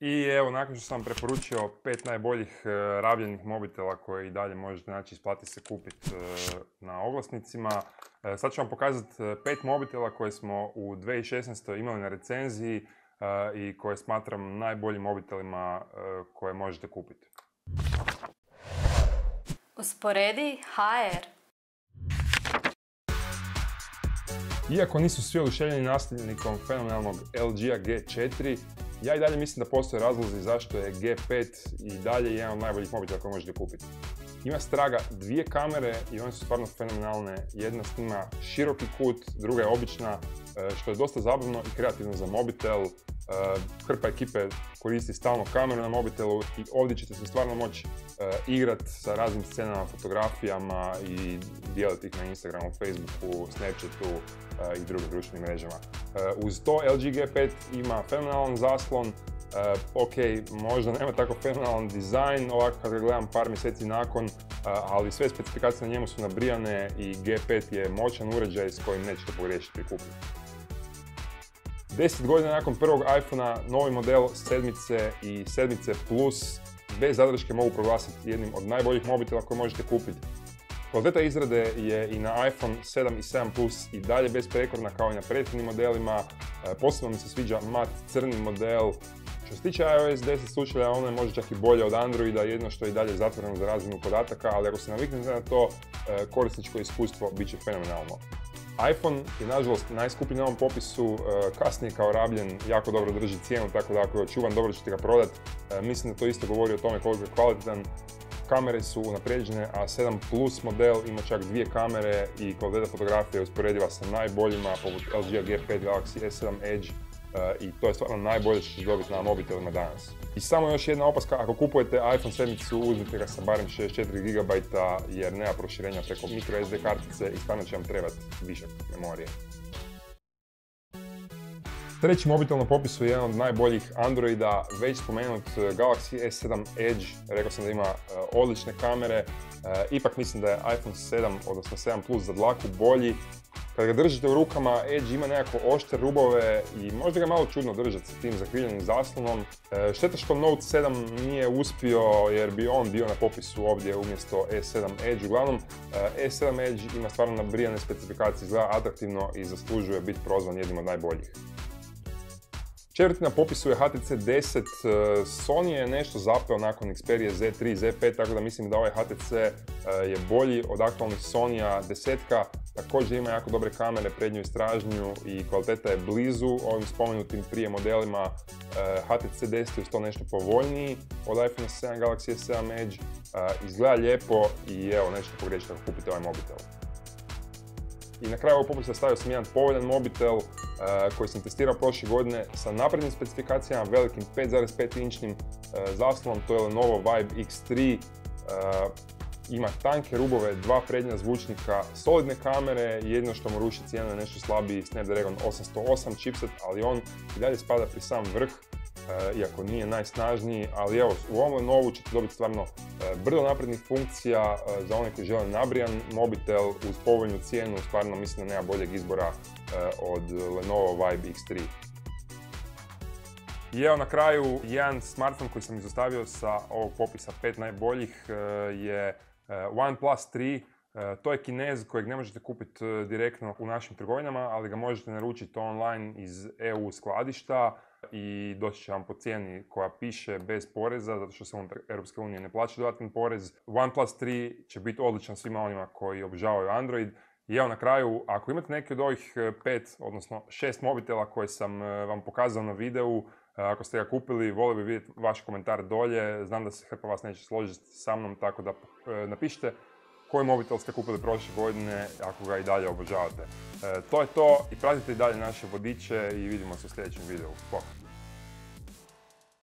I evo, nakon što sam preporučio 5 najboljih rabljenih mobitela koje i dalje možete naći, isplati se kupiti na oglasnicima, sad ću vam pokazati 5 mobitela koje smo u 2016. imali na recenziji i koje smatram najboljim mobitelima koje možete kupiti. Usporedi HR. Iako nisu svi oduševljeni nasljednikom fenomenalnog LG-a G4, ja i dalje mislim da postoje razlozi zašto je G5 i dalje jedan od najboljih mobitela koje možete kupiti. Ima straga dvije kamere i one su stvarno fenomenalne. Jedna snima široki kut, druga je obična, što je dosta zabavno i kreativno za mobitel. Hrpa ekipe koristi stalno kameru na mobitelu i ovdje ćete se stvarno moći igrati sa raznim scenama, fotografijama i dijeliti ih na Instagramu, Facebooku, Snapchatu i drugim društvenim mrežama. Uz to LG G5 ima fenomenalan zaslon. Ok, možda nema tako fenomenalan dizajn, ovako kad ga gledam par mjeseci nakon, ali sve specifikacije na njemu su nabrijane i G5 je moćan uređaj s kojim nećete pogriješiti pri kupnji. 10 godina nakon prvog iPhona, novi model 7 i 7 Plus bez zadrške mogu proglasiti jednim od najboljih mobitela koje možete kupiti. Kvaliteta izrade je i na iPhone 7 i 7 Plus i dalje besprekorna kao i na prethodnim modelima. Posebno mi se sviđa mat crni model. Što se tiče iOS 10 slučaja, ono je možda čak i bolje od Androida, jedno što je i dalje zatvoreno za razmjenu podataka, ali ako se naviknete na to, korisničko iskustvo bit će fenomenalno. iPhone je nažalost najskuplji na ovom popisu, kasnije kao rabljen jako dobro drži cijenu, tako da ako je očuvan dobro ćete ga prodati. Mislim da to isto govori o tome koliko je kvalitetan. Kamere su unaprijeđene, a 7 Plus model ima čak dvije kamere i kvaliteta fotografije je usporediva sa najboljima poput LG G5, Galaxy S7 Edge i to je stvarno najbolje što ćete dobiti na mobitelima danas. I samo još jedna opaska, ako kupujete iPhone 7, uzmite ga sa barem 64 GB jer nema proširenja preko microSD kartice i stvarno će vam trebati višak memorije. Treći mobitel na popisu je jedan od najboljih Androida, već spomenut Galaxy S7 Edge, rekao sam da ima odlične kamere, ipak mislim da je iPhone 7, odnosno 7 Plus za dlaku bolji. Kad ga držite u rukama, Edge ima nekako oštre rubove i možda ga malo čudno držati sa tim zakrivljenim zaslonom. Šteta što Note 7 nije uspio jer bi on bio na popisu ovdje umjesto S7 Edge. Uglavnom, S7 Edge ima stvarno nabrijane specifikacije, izgleda atraktivno i zaslužuje biti prozvan jednim od najboljih. Četvrti na popisu je HTC 10. Sony je nešto zapeo nakon Xperia Z3, Z5, tako da mislim da ovaj HTC je bolji od aktualnih Sony-a 10. Također ima jako dobre kamere, prednju i stražnju i kvaliteta je blizu ovim spomenutim prije modelima. HTC 10 je uz to nešto povoljniji od iPhone 7, Galaxy S7 Edge. Izgleda lijepo i evo, nećete pogriješiti ako kupite ovaj mobitel. I na kraju ovog popisa stavio sam jedan povoljan mobitel koji sam testirao prošle godine sa naprednim specifikacijama, velikim 5,5 inčnim zaslonom, to je Lenovo Vibe X3. Ima tanke rubove, dva prednja zvučnika, solidne kamere, jedino što mu ruši cijenu je nešto slabiji Snapdragon 808 chipset, ali on i dalje spada pri sam vrh, iako nije najsnažniji, ali evo, u ovom Lenovu ćete dobiti stvarno brdo naprednih funkcija za one koji žele nabrijan mobitel uz povoljnu cijenu, stvarno mislim da nema boljeg izbora od Lenovo Vibe X3. I evo na kraju, jedan smartphone koji sam izostavio sa ovog popisa 5 najboljih je OnePlus 3. To je Kinez kojeg ne možete kupiti direktno u našim trgovinama, ali ga možete naručiti online iz EU skladišta i doći će vam po cijeni koja piše bez poreza, zato što se unutar EU ne plaća dodatan porez. OnePlus 3 će biti odličan svima onima koji obožavaju Android. I evo na kraju, ako imate neki od ovih 5, odnosno 6 mobitela koje sam vam pokazao na videu, ako ste ga kupili, volio bih vidjeti vaš komentar dolje. Znam da se hrpa vas neće složiti sa mnom, tako da napišite koji mobitel ste kupili prošle godine ako ga i dalje obožavate. To je to i pratite i dalje naše vodiče i vidimo se u sljedećem videu. Bok!